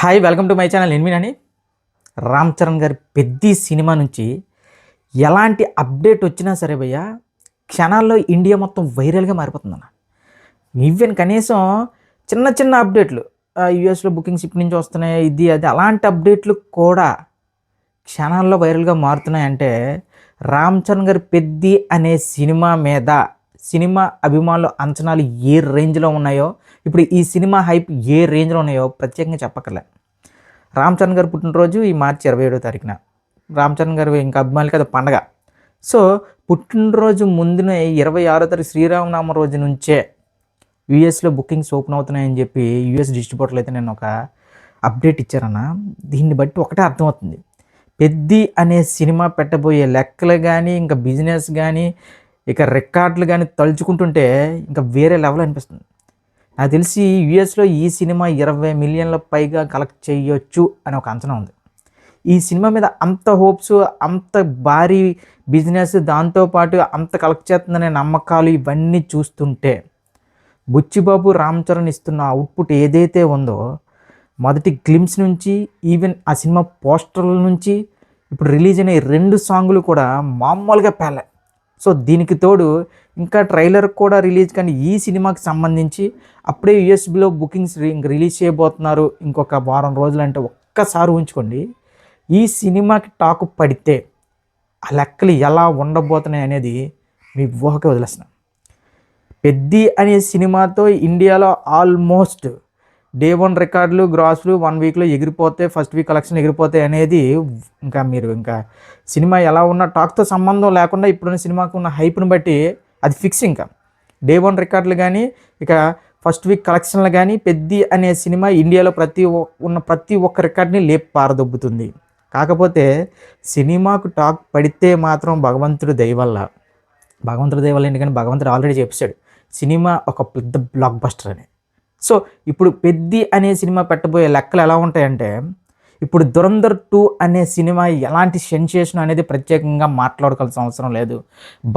Hi, welcome to my channel. ఎన్మినని రామ్ చరణ్ గారి Peddi cinema నుంచి ఎలాంటి అప్డేట్ వచ్చినా సరే భయ్య, క్షణాల్లో ఇండియా మొత్తం వైరల్గా మారిపోతుందన్న. ఈవెన్ కనీసం చిన్న చిన్న అప్డేట్లు, యూఎస్లో బుకింగ్స్ ఇప్పటి నుంచి వస్తున్నాయి, ఇది అది అలాంటి అప్డేట్లు కూడా క్షణాల్లో వైరల్గా మారుతున్నాయంటే రామ్ చరణ్ గారి పెద్ది అనే సినిమా మీద సినిమా అభిమానుల అంచనాలు ఏ రేంజ్లో ఉన్నాయో, ఇప్పుడు ఈ సినిమా హైప్ ఏ రేంజ్లో ఉన్నాయో ప్రత్యేకంగా చెప్పక్కర్లే. రామ్ చరణ్ గారు పుట్టినరోజు ఈ మార్చి 27వ తారీఖున. రామ్ చరణ్ గారు ఇంకా అభిమానులకి అది పండగ. సో పుట్టినరోజు ముందునే 26వ తారీఖు శ్రీరామనామ రోజు నుంచే యూఎస్లో బుకింగ్స్ ఓపెన్ అవుతున్నాయని చెప్పి యూఎస్ డిస్ట్రిబ్యూటర్లు అయితే నేను ఒక అప్డేట్ ఇచ్చారన్న. దీన్ని బట్టి ఒకటే అర్థమవుతుంది, పెద్ది అనే సినిమా పెట్టబోయే లెక్కలు కానీ, ఇంకా బిజినెస్ కానీ, ఇక రికార్డులు కానీ తలుచుకుంటుంటే ఇంకా వేరే లెవెల్ అనిపిస్తుంది. నాకు తెలిసి యూఎస్లో ఈ సినిమా 20 మిలియన్ల పైగా కలెక్ట్ చేయొచ్చు అని ఒక అంచనా ఉంది. ఈ సినిమా మీద అంత హోప్స్, అంత భారీ బిజినెస్, దాంతోపాటు అంత కలెక్ట్ చేస్తుందనే నమ్మకాలు ఇవన్నీ చూస్తుంటే బుచ్చిబాబు రామ్ చరణ్ ఇస్తున్న అవుట్పుట్ ఏదైతే ఉందో, మొదటి గ్లిమ్స్ నుంచి ఈవెన్ ఆ సినిమా పోస్టర్ల నుంచి ఇప్పుడు రిలీజ్ అయిన 2 సాంగులు కూడా మామూలుగా పేలే. సో దీనికి తోడు ఇంకా ట్రైలర్ కూడా రిలీజ్ కానీ ఈ సినిమాకి సంబంధించి అప్పుడే యూఎస్బిలో బుకింగ్స్ రిలీజ్ చేయబోతున్నారు ఇంకొక వారం రోజులు. అంటే ఒక్కసారి ఉంచుకోండి, ఈ సినిమాకి టాక్ పడితే ఆ లెక్కలు ఎలా ఉండబోతున్నాయి అనేది మీ ఊహకే వదిలేస్తున్నాను. పెద్ది అనే సినిమాతో ఇండియాలో ఆల్మోస్ట్ డే 1 రికార్డులు, గ్రాసులు 1 వీక్లో ఎగిరిపోతాయి, ఫస్ట్ వీక్ కలెక్షన్ ఎగిరిపోతాయి అనేది ఇంకా మీరు ఇంకా సినిమా ఎలా ఉన్న టాక్తో సంబంధం లేకుండా ఇప్పుడున్న సినిమాకు ఉన్న హైప్ను బట్టి అది ఫిక్స్. ఇంకా డే 1 రికార్డులు కానీ, ఇక ఫస్ట్ వీక్ కలెక్షన్లు కానీ పెద్ది అనే సినిమా ఇండియాలో ప్రతి ఒక్క రికార్డ్ని లేపి పారదొబ్బుతుంది. కాకపోతే సినిమాకు టాక్ పడితే మాత్రం భగవంతుడి దయ వల్ల ఎందుకంటే భగవంతుడు ఆల్రెడీ చెప్పాడు సినిమా ఒక పెద్ద బ్లాక్ బస్టర్ అని. సో ఇప్పుడు పెద్ది అనే సినిమా పెట్టబోయే లెక్కలు ఎలా ఉంటాయంటే, ఇప్పుడు ధురంధర్ 2 అనే సినిమా ఎలాంటి సెన్సేషన్ అనేది ప్రత్యేకంగా మాట్లాడుకోవాల్సిన అవసరం లేదు.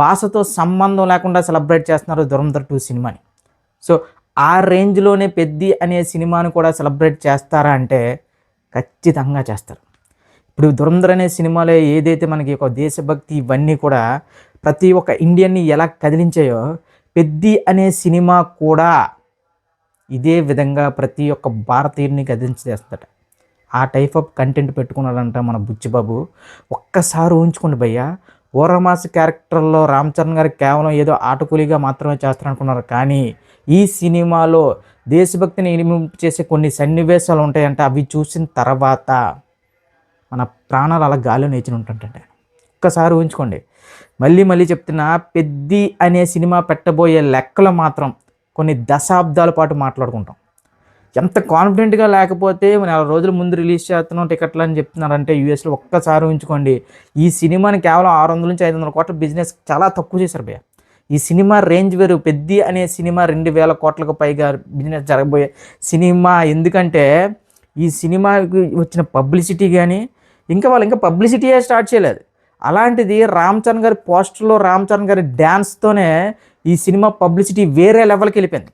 భాషతో సంబంధం లేకుండా సెలబ్రేట్ చేస్తున్నారు ధురంధర్ 2 సినిమాని. సో ఆ రేంజ్లోనే పెద్ది అనే సినిమాని కూడా సెలబ్రేట్ చేస్తారా అంటే ఖచ్చితంగా చేస్తారు. ఇప్పుడు ధురంధర్ అనే సినిమాలో ఏదైతే మనకి ఒక దేశభక్తి ఇవన్నీ కూడా ప్రతి ఒక్క ఇండియన్ని ఎలా కదిలించాయో, పెద్ది అనే సినిమా కూడా ఇదే విధంగా ప్రతి ఒక్క భారతీయుడిని కదిలించేస్తాడు. ఆ టైప్ ఆఫ్ కంటెంట్ పెట్టుకున్నాడంట మన బుచ్చిబాబు. ఒక్కసారి ఊహించుకోండి భయ్య, ఓరమాస్ క్యారెక్టర్లో రామ్ చరణ్ గారు కేవలం ఏదో ఆటకూలిగా మాత్రమే చేస్తారనుకున్నారు, కానీ ఈ సినిమాలో దేశభక్తిని ఎలిమింపు చేసే కొన్ని సన్నివేశాలు ఉంటాయంటే అవి చూసిన తర్వాత మన ప్రాణాలు అలా గాలిలో నేర్చుని ఉంటుంటే ఒక్కసారి ఊహించుకోండి. మళ్ళీ చెప్తున్నా, పెద్ది అనే సినిమా పెట్టబోయే లెక్కలు మాత్రం కొన్ని దశాబ్దాల పాటు మాట్లాడుకుంటాం. ఎంత కాన్ఫిడెంట్గా లేకపోతే 4 రోజుల ముందు రిలీజ్ చేస్తున్నాం టికెట్లు అని చెప్తున్నారంటే యూఎస్లో ఒక్కసారి ఊహించుకోండి. ఈ సినిమాని కేవలం 600 నుంచి 500 కోట్ల బిజినెస్ చాలా తక్కువ చేశారు భయ్య. ఈ సినిమా రేంజ్ వేరు. పెద్ది అనే సినిమా 2000 కోట్లకు పైగా బిజినెస్ జరగబోయే సినిమా. ఎందుకంటే ఈ సినిమాకి వచ్చిన పబ్లిసిటీ కానీ, వాళ్ళు ఇంకా పబ్లిసిటీయే స్టార్ట్ చేయలేదు. అలాంటిది రామ్ చరణ్ గారి పోస్టర్లో రామ్ చరణ్ గారి డ్యాన్స్తోనే ఈ సినిమా పబ్లిసిటీ వేరే లెవెల్కి వెళ్ళిపోయింది.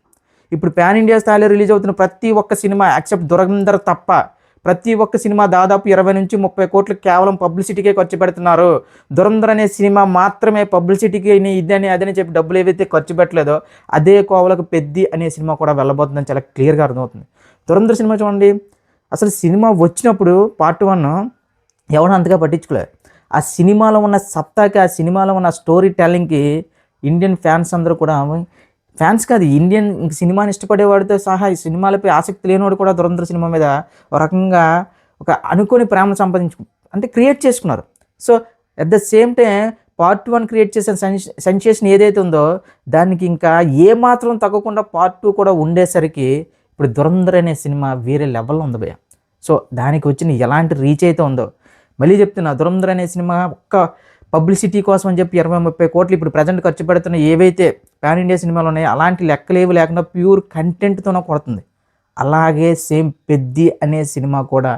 ఇప్పుడు పాన్ ఇండియా స్థాయిలో రిలీజ్ అవుతున్న ప్రతి ఒక్క సినిమా ఎక్సెప్ట్ ధురంధర్ తప్ప ప్రతి ఒక్క సినిమా దాదాపు 20 నుంచి 30 కోట్లు కేవలం పబ్లిసిటీకే ఖర్చు పెడుతున్నారు. ధురంధర్ అనే సినిమా మాత్రమే పబ్లిసిటీకి ఇదని అదని చెప్పి డబ్బులు ఏవైతే ఖర్చు పెట్టలేదో అదే కోవలకు పెద్ది అనే సినిమా కూడా వెళ్ళబోతుందని చాలా క్లియర్గా అర్థమవుతుంది. ధురంధర్ సినిమా చూడండి, అసలు సినిమా వచ్చినప్పుడు పార్ట్ 1 ఎవరు అంతగా పట్టించుకోలేదు. ఆ సినిమాలో ఉన్న సత్తాకి, ఆ సినిమాలో ఉన్న స్టోరీ టెల్లింగ్కి ఇండియన్ ఫ్యాన్స్ అందరూ కూడా, ఫ్యాన్స్ కాదు ఇండియన్ సినిమాని ఇష్టపడేవాడితో సహా ఈ సినిమాలపై ఆసక్తి లేనివాడు కూడా ధురంధర్ సినిమా మీద ఒక రకంగా ఒక అనుకోని ప్రేమను అంటే క్రియేట్ చేసుకున్నారు. So at the same time part 1 create చేసిన సెన్సేషన్ ఏదైతే ఉందో దానికి ఇంకా ఏమాత్రం తగ్గకుండా పార్ట్ 2 కూడా ఉండేసరికి ఇప్పుడు ధురంధర్ అనే సినిమా వేరే లెవెల్లో ఉంది భయ్య. సో దానికి వచ్చిన ఎలాంటి రీచ్ అయితే ఉందో, మళ్ళీ చెప్తున్నా, ధురంధర్ అనే సినిమా ఒక్క పబ్లిసిటీ కోసం అని చెప్పి 20-30 కోట్లు ఇప్పుడు ప్రజెంట్ ఖర్చు పెడుతున్న ఏవైతే పాన్ ఇండియా సినిమాలు ఉన్నాయో అలాంటి లెక్కలేవి లేకుండా ప్యూర్ కంటెంట్తోనే కొడుతుంది. అలాగే సేమ్ పెద్ది అనే సినిమా కూడా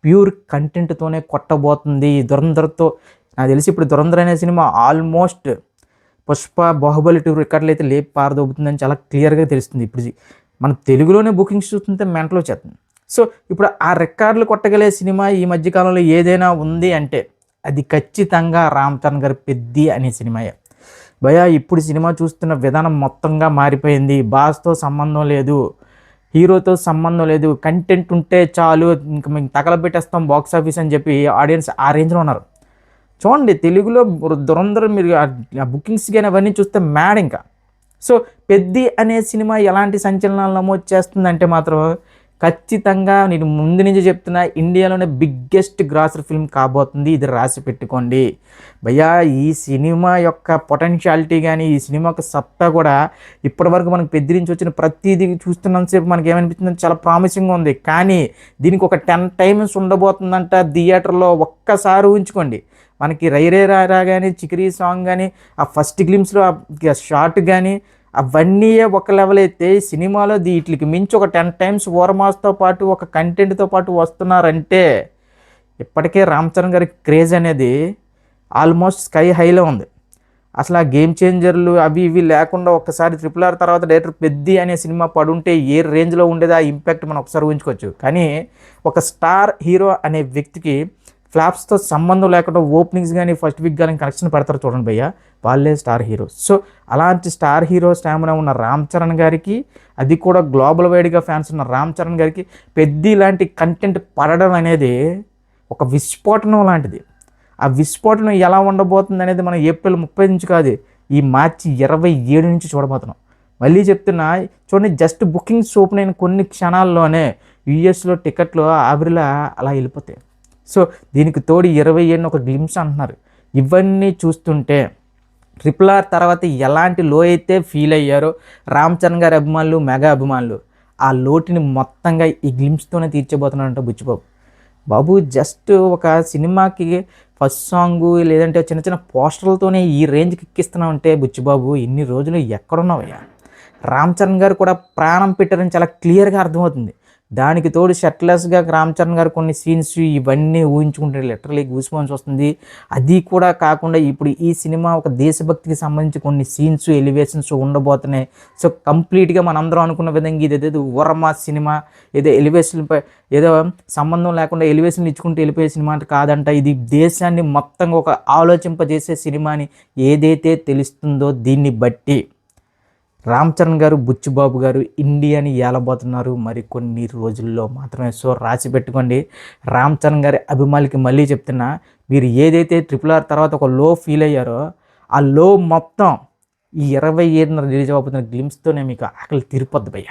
ప్యూర్ కంటెంట్తోనే కొట్టబోతుంది ధురంధర్తో. నాకు తెలిసి ఇప్పుడు ధురంధర్ అనే సినిమా ఆల్మోస్ట్ పుష్ప, బాహుబలి 2 రికార్డులు అయితే లేపి పారదొబ్బుతుందని చాలా క్లియర్గా తెలుస్తుంది. ఇప్పుడు మన తెలుగులోనే బుకింగ్స్ చూస్తుంటే మెంటలో వచ్చేస్తుంది. సో ఇప్పుడు ఆ రికార్డులు కొట్టగలే సినిమా ఈ మధ్యకాలంలో ఏదైనా ఉంది అంటే అది ఖచ్చితంగా రామ్ చరణ్ గారి పెద్ది అనే సినిమాయే. భయ్యా ఇప్పుడు సినిమా చూస్తున్న విధానం మొత్తంగా మారిపోయింది. బాస్తో సంబంధం లేదు, హీరోతో సంబంధం లేదు, కంటెంట్ ఉంటే చాలు ఇంక మేము తగలబెట్టేస్తాం బాక్స్ ఆఫీస్ అని చెప్పి ఆడియన్స్ ఆ రేంజ్లో ఉన్నారు. చూడండి తెలుగులో దురంధర్ మీరు ఆ బుకింగ్స్ కానీ అవన్నీ చూస్తే మ్యాడ్ ఇంకా. సో పెద్ది అనే సినిమా ఎలాంటి సంచలనాలు నమోదు చేస్తుందంటే మాత్రం ఖచ్చితంగా నేను ముందు నుంచి చెప్తున్నా, ఇండియాలోనే బిగ్గెస్ట్ గ్రాసర్ ఫిల్మ్ కాబోతుంది. ఇది రాసి పెట్టుకోండి భయ్యా. ఈ సినిమా యొక్క పొటెన్షియాలిటీ కానీ ఈ సినిమా యొక్క సత్తా కూడా ఇప్పటివరకు మనకు పెద్ద నుంచి వచ్చిన ప్రతిదీ చూస్తున్నంతసేపు మనకి ఏమనిపిస్తుంది, చాలా ప్రామిసింగ్గా ఉంది. కానీ దీనికి ఒక 10 టైమ్స్ ఉండబోతుందంట థియేటర్లో. ఒక్కసారి ఊహించుకోండి. మనకి రైరే రారా కానీ, చికిరీ సాంగ్ కానీ, ఆ ఫస్ట్ గ్లిమ్స్లో ఆ షార్ట్ కానీ అవన్నీ ఒక లెవెల్ అయితే సినిమాలో వీటికి మించి ఒక 10 టైమ్స్ ఓవర్మాస్తో పాటు ఒక కంటెంట్తో పాటు వస్తున్నారంటే ఇప్పటికే రామ్ చరణ్ గారి క్రేజ్ అనేది ఆల్మోస్ట్ స్కై హైలో ఉంది. అసలు ఆ గేమ్ చేంజర్లు అవి ఇవి లేకుండా ఒక్కసారి RRR తర్వాత డైరెక్టర్ పెద్ది అనే సినిమా పడుంటే ఏ రేంజ్లో ఉండేది ఆ ఇంపాక్ట్ మనం ఒకసారి ఊహించుకోవచ్చు. కానీ ఒక స్టార్ హీరో అనే వ్యక్తికి ఫ్లాప్స్తో సంబంధం లేకుండా ఓపెనింగ్స్ కానీ ఫస్ట్ వీక్ కానీ కనెక్షన్ పెడతారు చూడండి భయ్య, వాళ్ళే స్టార్ హీరోస్. సో అలాంటి స్టార్ హీరో స్టామినా ఉన్న రామ్ చరణ్ గారికి, అది కూడా గ్లోబల్ వైడ్గా ఫ్యాన్స్ ఉన్న రామ్ చరణ్ గారికి పెద్ది లాంటి కంటెంట్ పడడం అనేది ఒక విస్ఫోటనం లాంటిది. ఆ విస్ఫోటనం ఎలా ఉండబోతుంది అనేది మనం ఏప్రిల్ 30 నుంచి కాదు, ఈ మార్చి 27 నుంచి చూడబోతున్నాం. మళ్ళీ చెప్తున్నా చూడండి, జస్ట్ బుకింగ్స్ ఓపెన్ అయిన కొన్ని క్షణాల్లోనే యూఎస్లో టికెట్లు ఆవిరిలా అలా వెళ్ళిపోతాయి. సో దీనికి తోడు 27 ఒక గ్లిమ్స్ అంటున్నారు. ఇవన్నీ చూస్తుంటే RRR తర్వాత ఎలాంటి లో అయితే ఫీల్ అయ్యారో రామ్ చరణ్ గారి అభిమానులు, మెగా అభిమానులు, ఆ లోటుని మొత్తంగా ఈ గ్లిమ్స్తోనే తీర్చబోతున్నారంట బుచ్చిబాబు. బాబు జస్ట్ ఒక సినిమాకి ఫస్ట్ సాంగు లేదంటే చిన్న చిన్న పోస్టర్లతోనే ఈ రేంజ్కి ఎక్కిస్తున్నావు అంటే బుచ్చిబాబు ఇన్ని రోజులు ఎక్కడున్నావయ్యా? రామ్ చరణ్ గారు కూడా ప్రాణం పెట్టారని చాలా క్లియర్గా అర్థమవుతుంది. దానికి తోడు షర్ట్లెస్గా రామ్ చరణ్ గారు కొన్ని సీన్స్ ఇవన్నీ ఊహించుకుంటే లిటరలీ గూస్బంప్స్ వస్తుంది. అది కూడా కాకుండా ఇప్పుడు ఈ సినిమా ఒక దేశభక్తికి సంబంధించి కొన్ని సీన్స్ ఎలివేషన్స్ ఉండబోతున్నాయి. సో కంప్లీట్గా మనందరం అనుకున్న విధంగా ఇదేదో ఊరమా సినిమా, ఏదో ఎలివేషన్పై ఏదో సంబంధం లేకుండా ఎలివేషన్లు ఇచ్చుకుంటూ వెళ్ళిపోయే సినిమా అంటే కాదంట. ఇది దేశాన్ని మొత్తంగా ఒక ఆలోచింపజేసే సినిమా అని ఏదైతే తెలుస్తుందో దీన్ని బట్టి రామ్ చరణ్ గారు, బుచ్చిబాబు గారు ఇండియాని ఏలబోతున్నారు మరి కొన్ని రోజుల్లో మాత్రమే. సో రాసి పెట్టుకోండి. రామ్ చరణ్ గారి అభిమానులకి మళ్ళీ చెప్తున్నా, మీరు ఏదైతే RRR తర్వాత ఒక లో ఫీల్ అయ్యారో ఆ లో మొత్తం ఈ 27న రిలీజ్ అవుతున్న గ్లిమ్స్తోనే మీకు ఆకలి తీరిపోద్ది భయ్య.